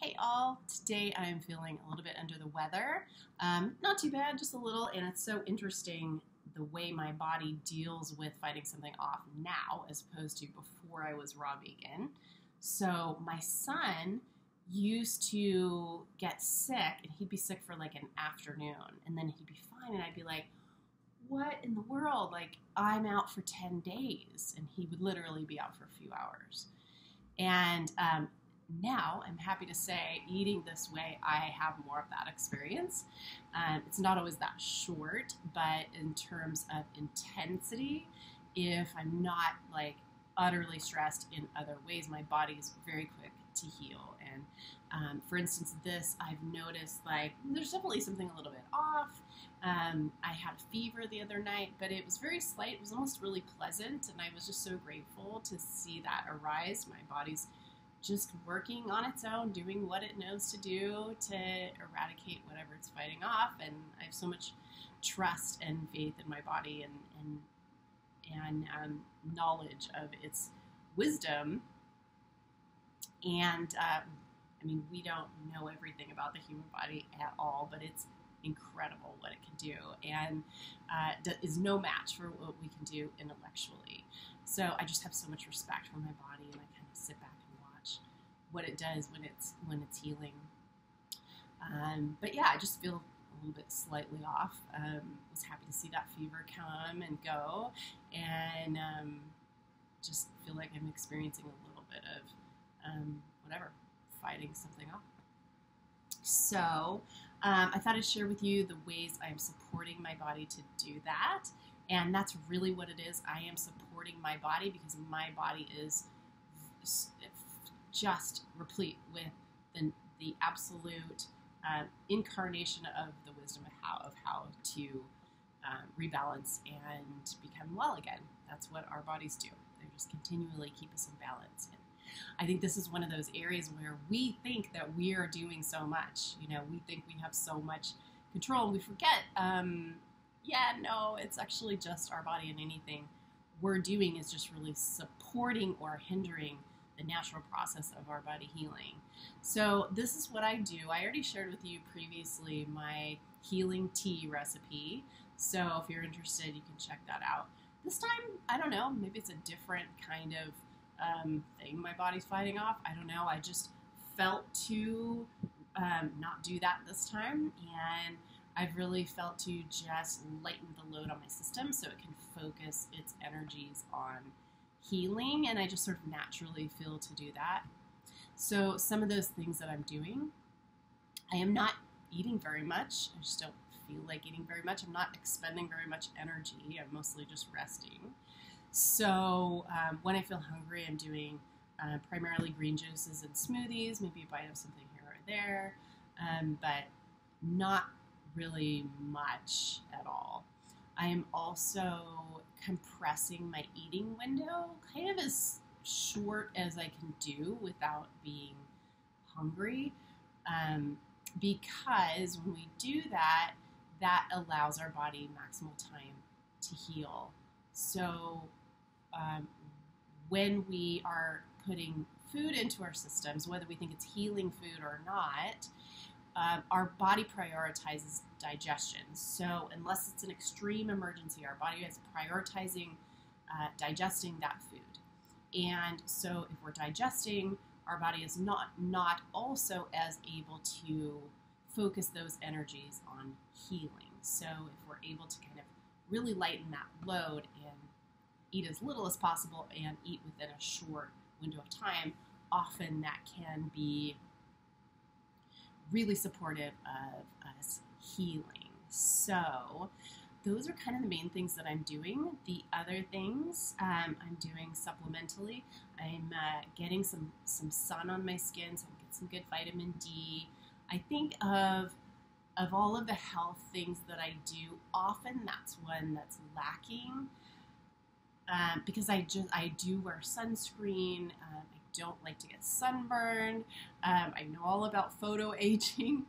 Hey all, today I am feeling a little bit under the weather. Not too bad, just a little, and it's so interesting the way my body deals with fighting something off now as opposed to before I was raw vegan. So my son used to get sick, and he'd be sick for like an afternoon, and then he'd be fine, and I'd be like, what in the world? Like, I'm out for 10 days, and he would literally be out for a few hours. And now I'm happy to say, eating this way, I have more of that experience. It's not always that short, but in terms of intensity, if I'm not like utterly stressed in other ways, my body is very quick to heal. And for instance, this I've noticed like there's definitely something a little bit off. I had a fever the other night, but it was very slight. It was almost really pleasant, and I was just so grateful to see that arise. My body's just working on its own, doing what it knows to do to eradicate whatever it's fighting off. And I have so much trust and faith in my body and knowledge of its wisdom. And I mean, we don't know everything about the human body at all, but it's incredible what it can do, and is no match for what we can do intellectually. So I just have so much respect for my body, and I kind of sit back and watch what it does when it's healing. But yeah, I just feel a little bit slightly off. Was happy to see that fever come and go, and just feel like I'm experiencing a little bit of whatever, fighting something off. So I thought I'd share with you the ways I am supporting my body to do that. And that's really what it is. I am supporting my body because my body is just replete with the absolute incarnation of the wisdom of how to rebalance and become well again. That's what our bodies do. They just continually keep us in balance. And I think this is one of those areas where we think that we are doing so much. You know, we think we have so much control, and we forget, no, it's actually just our body, and anything we're doing is just really supporting or hindering the natural process of our body healing. So this is what I do. I already shared with you previously my healing tea recipe. So if you're interested, you can check that out. This time, I don't know, maybe it's a different kind of thing my body's fighting off. I don't know. I just felt to not do that this time, and I've really felt to just lighten the load on my system so it can focus its energies on healing, and I just sort of naturally feel to do that. So some of those things that I'm doing, I am not eating very much. I just don't feel like eating very much. I'm not expending very much energy. I'm mostly just resting. So when I feel hungry, I'm doing primarily green juices and smoothies, maybe a bite of something here or there, but not really much at all. I am also compressing my eating window kind of as short as I can do without being hungry, because when we do that, that allows our body maximal time to heal. So when we are putting food into our systems, whether we think it's healing food or not, our body prioritizes digestion. So unless it's an extreme emergency, our body is prioritizing digesting that food. And so if we're digesting, our body is not also as able to focus those energies on healing. So if we're able to kind of really lighten that load and eat as little as possible and eat within a short window of time, often that can be really supportive of us healing. So those are kind of the main things that I'm doing. The other things I'm doing supplementally, I'm getting some sun on my skin, so I get some good vitamin D. I think of all of the health things that I do, often that's one that's lacking. Because I do wear sunscreen. I don't like to get sunburned. I know all about photo aging.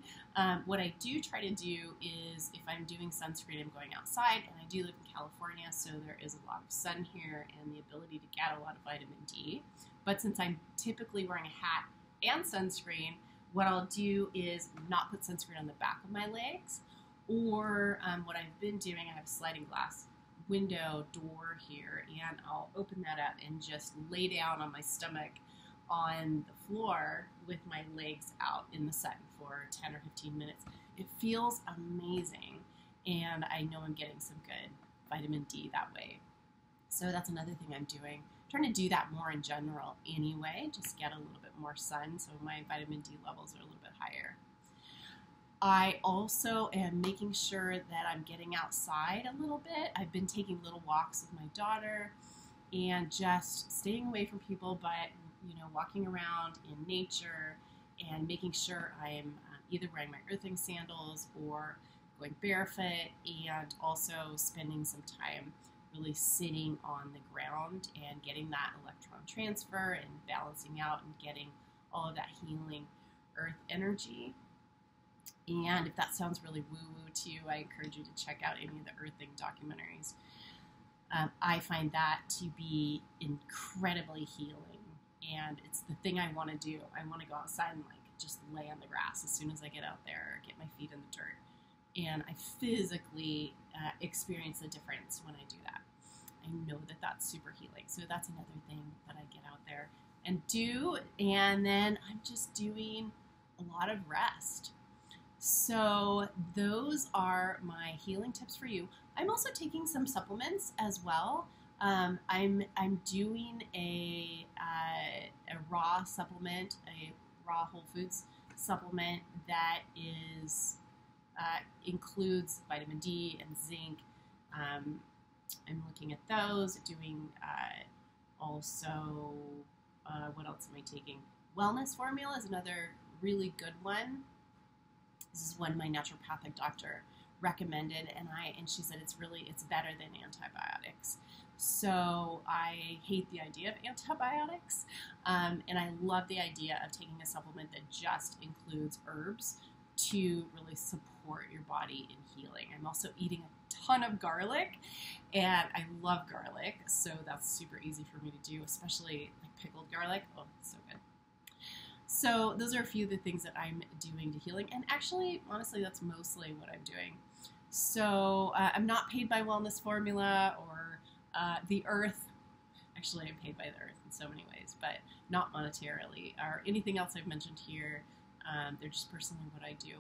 What I do try to do is, if I'm doing sunscreen, I'm going outside, and I do live in California, so there is a lot of sun here and the ability to get a lot of vitamin D. But since I'm typically wearing a hat and sunscreen, what I'll do is not put sunscreen on the back of my legs, or what I've been doing, I have a sliding glass window door here, and I'll open that up and just lay down on my stomach on the floor with my legs out in the sun for 10 or 15 minutes. It feels amazing, and I know I'm getting some good vitamin D that way. So that's another thing I'm doing. I'm trying to do that more in general anyway, just get a little bit more sun so my vitamin D levels are a little bit higher. I also am making sure that I'm getting outside a little bit. I've been taking little walks with my daughter and just staying away from people, but walking around in nature and making sure I'm either wearing my earthing sandals or going barefoot, and also spending some time really sitting on the ground and getting that electron transfer and balancing out and getting all of that healing earth energy. And if that sounds really woo-woo to you, I encourage you to check out any of the earthing documentaries. I find that to be incredibly healing, and it's the thing I want to do. I want to go outside and just lay on the grass as soon as I get out there, or get my feet in the dirt. And I physically experience a difference when I do that. I know that that's super healing. So that's another thing that I get out there and do. And then I'm just doing a lot of rest. So those are my healing tips for you. I'm also taking some supplements as well. I'm doing a raw supplement, a raw whole foods supplement that is includes vitamin D and zinc. I'm looking at those, doing also, what else am I taking? Wellness formula is another really good one. This is one my naturopathic doctor recommended, and she said it's better than antibiotics. So I hate the idea of antibiotics, and I love the idea of taking a supplement that just includes herbs to really support your body in healing. I'm also eating a ton of garlic, and I love garlic, so that's super easy for me to do, especially pickled garlic. Oh, it's so good. So those are a few of the things that I'm doing to healing, and actually, honestly, that's mostly what I'm doing. So I'm not paid by Wellness Formula or the Earth. Actually, I'm paid by the Earth in so many ways, but not monetarily or anything else I've mentioned here. They're just personally what I do.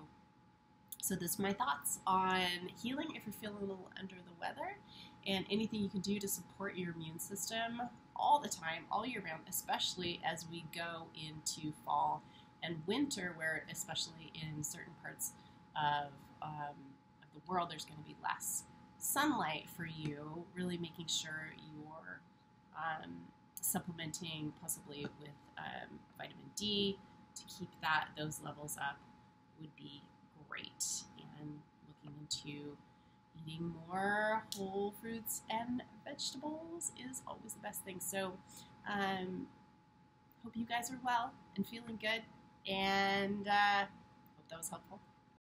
So this is my thoughts on healing if you're feeling a little under the weather, and anything you can do to support your immune system all the time, all year round, especially as we go into fall and winter, where especially in certain parts of the world there's going to be less sunlight for you, really making sure you're supplementing possibly with vitamin D to keep those levels up would be great. And looking into eating more whole fruits and vegetables is always the best thing. So hope you guys are well and feeling good, and hope that was helpful.